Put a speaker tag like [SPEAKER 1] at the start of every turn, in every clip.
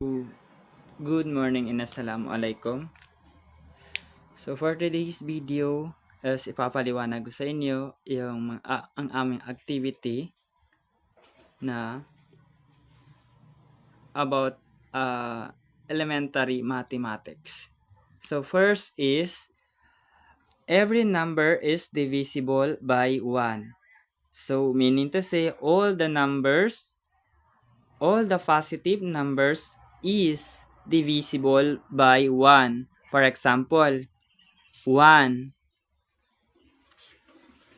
[SPEAKER 1] Good morning and assalamualaikum. So for today's video, ipapaliwanag ko sa inyo ang aming activity na about elementary mathematics. So first is, every number is divisible by 1. So meaning to say, all the positive numbers is divisible by 1. For example, 1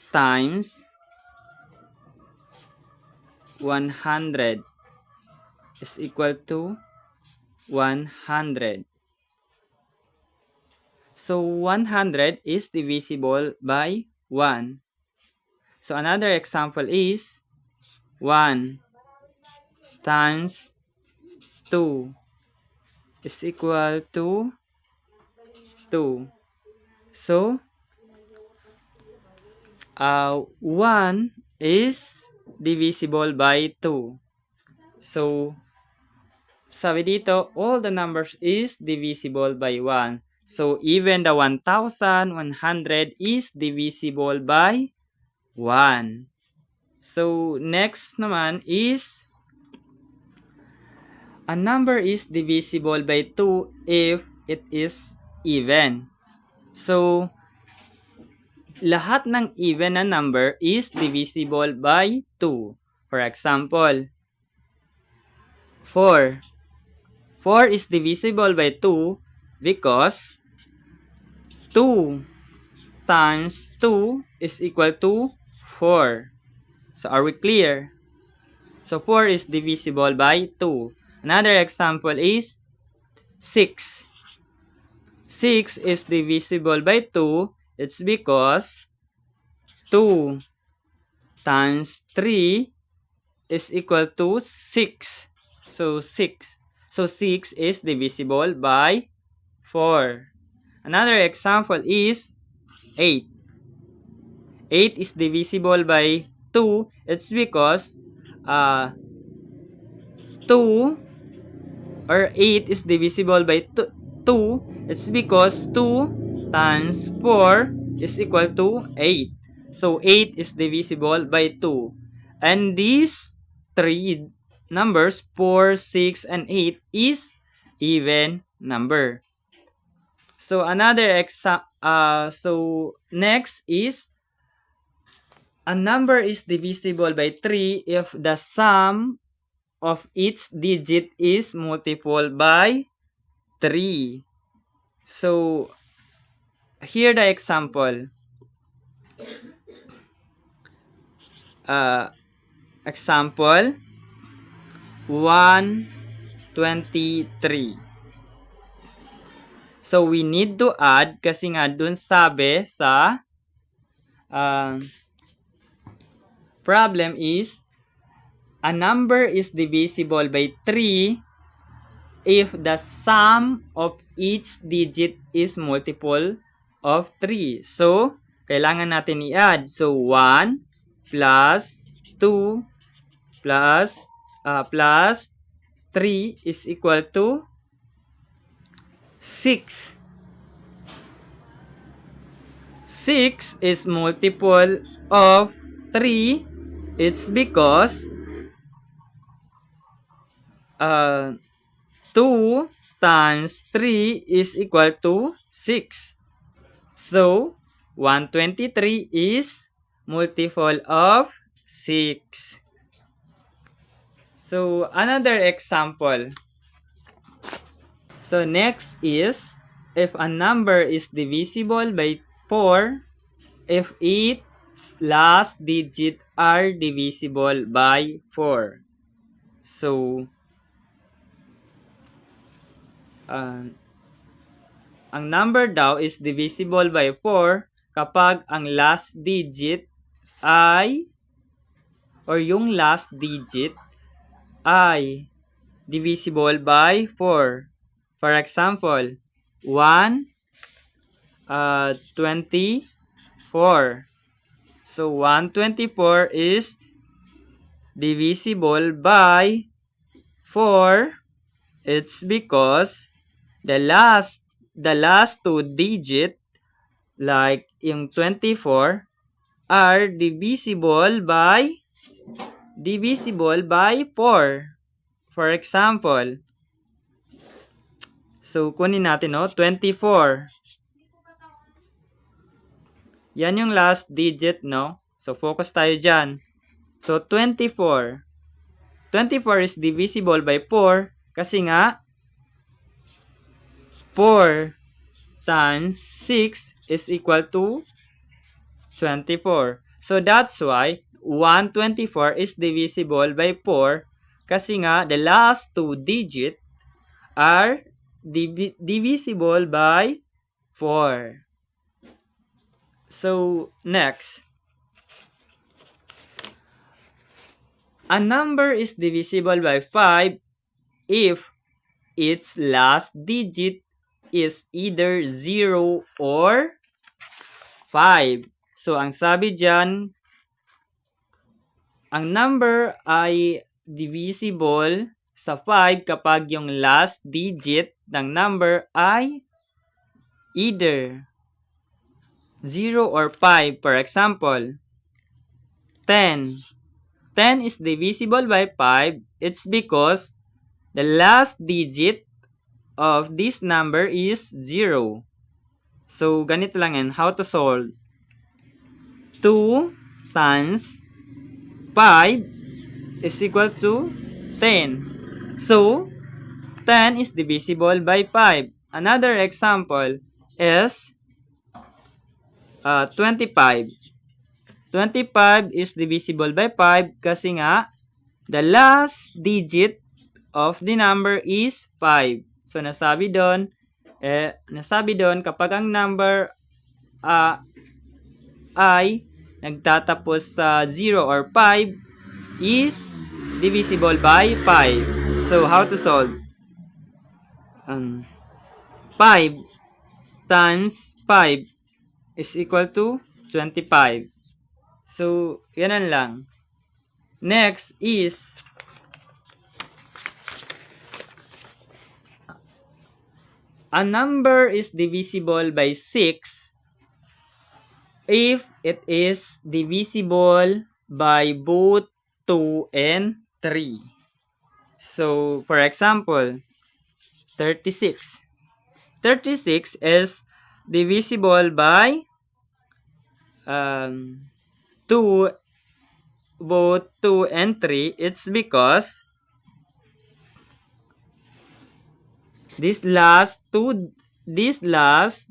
[SPEAKER 1] times 100 is equal to 100. So 100 is divisible by 1. So another example is 1 times 2 is equal to 2. So 1 is divisible by 2. So sabi dito, all the numbers is divisible by 1. So even the 1,100 is divisible by 1. So next naman is, a number is divisible by 2 if it is even. So lahat ng even na number is divisible by 2. For example, 4. 4 is divisible by 2 because 2 times 2 is equal to 4. So are we clear? So 4 is divisible by 2. Another example is 6. 6 is divisible by 2. It's because 2 times 3 is equal to 6. So 6. So 6 is divisible by 4. Another example is 8. 8 is divisible by 2. It's because 2 or 8 is divisible by 2. It's because 2 times 4 is equal to 8. So 8 is divisible by 2. And these three numbers, 4, 6, and 8, is even number. So another next is, a number is divisible by 3 if the sum of each digit is multiple by 3. So here the example. Example 123. So we need to add kasi nga dun sabi sa problem is, a number is divisible by 3 if the sum of each digit is multiple of 3. So kailangan natin i-add. So 1 plus 2 plus 3 is equal to 6. 6 is multiple of 3. It's because 2 times 3 is equal to 6. So 123 is multiple of 6. So another example. So next is, if a number is divisible by 4 if its last digit are divisible by 4. So ang number daw is divisible by 4 kapag ang last digit ay, or yung last digit ay divisible by 4. For example, 124. So 124 is divisible by 4 It's because the last two digit, like yung 24, are divisible by 4. For example, so kunin natin 24. Yan yung last digit, no? So focus tayo dyan. So 24. 24 is divisible by 4 kasi nga 4 times 6 is equal to 24. So that's why 124 is divisible by 4 kasi nga the last two digit are divisible by 4. So next, a number is divisible by 5 if its last digit is either 0 or 5. So, ang sabi dyan, ang number ay divisible sa 5 kapag yung last digit ng number ay either 0 or 5. For example, 10. 10 is divisible by 5. It's because the last digit of this number is 0. So, ganito lang yan. How to solve? 2 times 5 is equal to 10. So, 10 is divisible by 5. Another example is 25. 25 is divisible by 5 kasi nga the last digit of the number is 5. So, nasabi doon kapag ang number ay nagtatapos sa 0 or 5 is divisible by 5. So, how to solve? 5 times 5 is equal to 25. So, yan lang. Next is a number is divisible by 6 if it is divisible by both 2 and 3. So, for example, 36. 36 is divisible by 2, both 2 and 3. It's because this last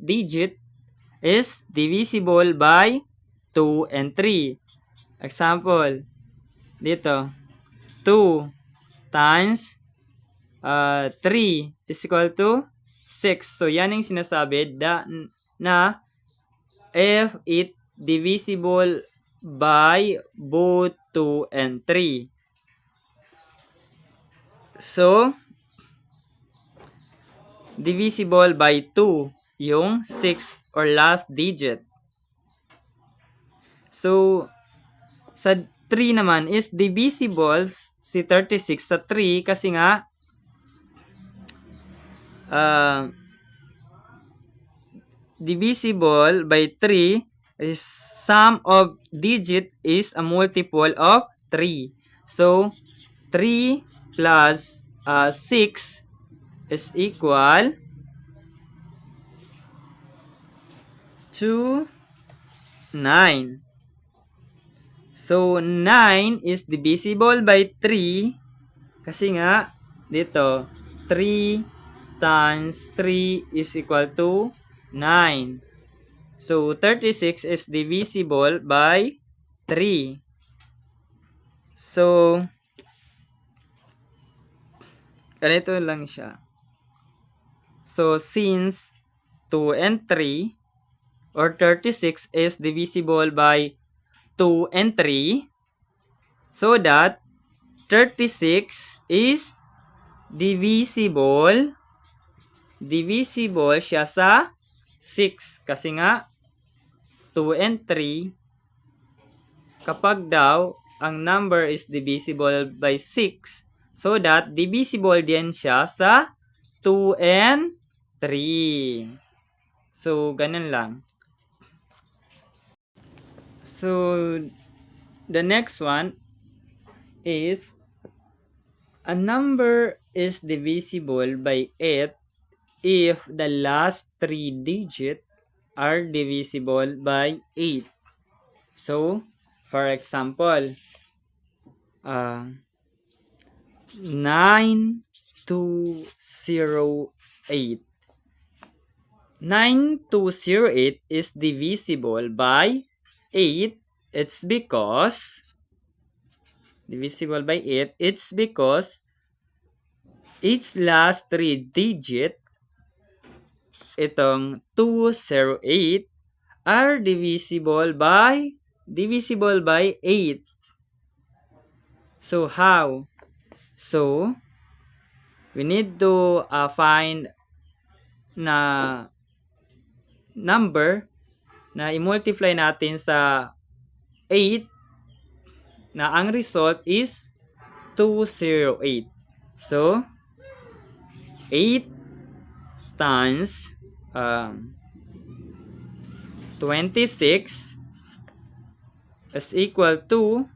[SPEAKER 1] digit is divisible by 2 and 3. Example, dito, 2 times 3 is equal to 6. So, yan yung sinasabi na if it divisible by both 2 and 3. So, divisible by 2 yung 6 or last digit. So, sa 3 naman is divisible si 36 sa 3 kasi nga divisible by 3 is sum of digit is a multiple of 3. So, 3 plus 6 is equal to 9. So, 9 is divisible by 3 kasi nga dito 3 times 3 is equal to 9. So, 36 is divisible by 3. So, ganito lang siya. So, since 2 and 3 or 36 is divisible by 2 and 3, so that 36 is divisible siya sa 6 kasi nga 2 and 3 kapag daw ang number is divisible by 6, So that divisible din siya sa 2 and 3. So, ganun lang. So, the next one is a number is divisible by 8 if the last 3 digits are divisible by 8. So, for example, 9208. 9208 is divisible by 8. It's because its last 3 digit, itong 208, are divisible by 8. So how? So we need to find na number na i-multiply natin sa 8 na ang result is 208. So 8 times 26 is equal to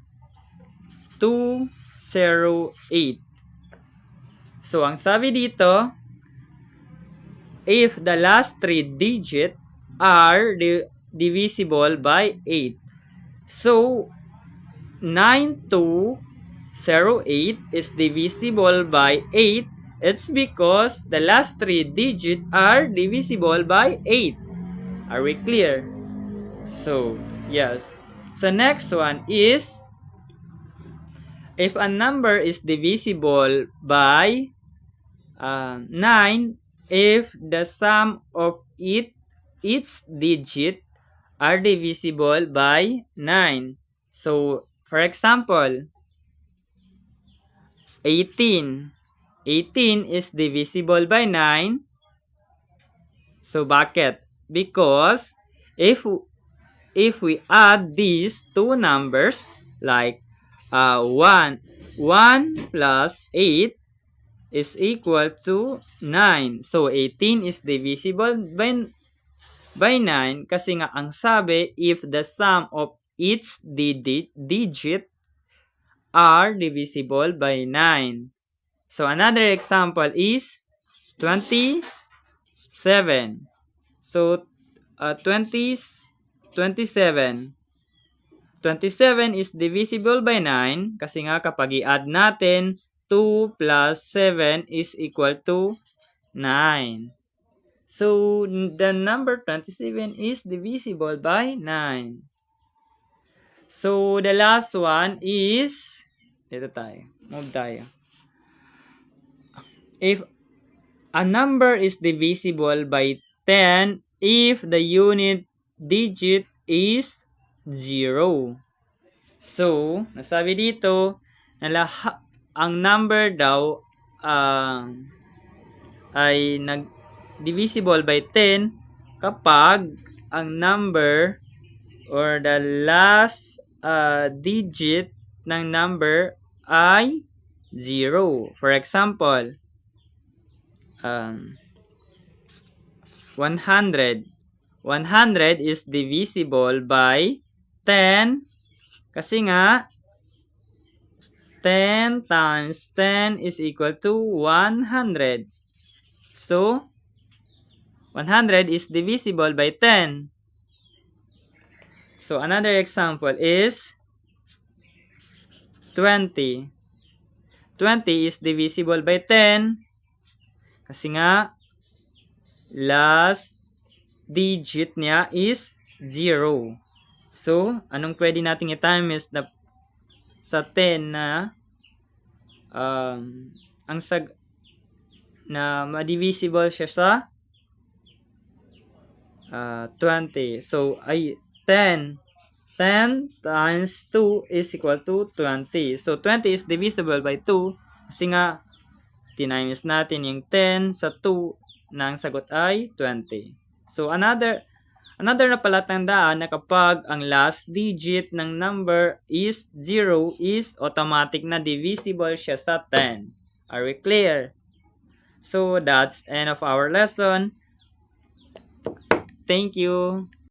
[SPEAKER 1] 208. So, ang sabi dito, if the last 3 digits are divisible by 8. So, 9208 is divisible by 8. It's because the last 3 digits are divisible by 8. Are we clear? So, yes. So, next one is, if a number is divisible by 9, if the sum of its digit are divisible by 9. So, for example, 18. 18 is divisible by 9. So, bakit? Because if we add these two numbers, like 1 plus 8 is equal to 9. So, 18 is divisible by 9 kasi nga ang sabi, if the sum of its digit are divisible by 9. So, another example is 27. So, 27 is divisible by 9 kasi nga kapag i-add natin, 2 plus 7 is equal to 9. So, the number 27 is divisible by 9. So, the last one is, dito tayo, move tayo. If a number is divisible by 10 if the unit digit is 0. So, nasabi dito, ang number daw ay divisible by 10 kapag ang number or the last digit ng number ay 0. For example, 100. 100 is divisible by 10 kasi nga 10 times 10 is equal to 100. So, 100 is divisible by 10. So, another example is 20. 20 is divisible by 10 kasi nga last digit niya is 0. So, anong pwede nating i-times na sa 10 na na ma-divisible siya sa 20. So, ay 10. 10 times 2 is equal to 20. So, 20 is divisible by 2 kasi nga tinimes natin yung 10 sa 2 na ang sagot ay 20. So, another Another na palatandaan na kapag ang last digit ng number is 0 is automatic na divisible siya sa 10. Are we clear? So, that's end of our lesson. Thank you.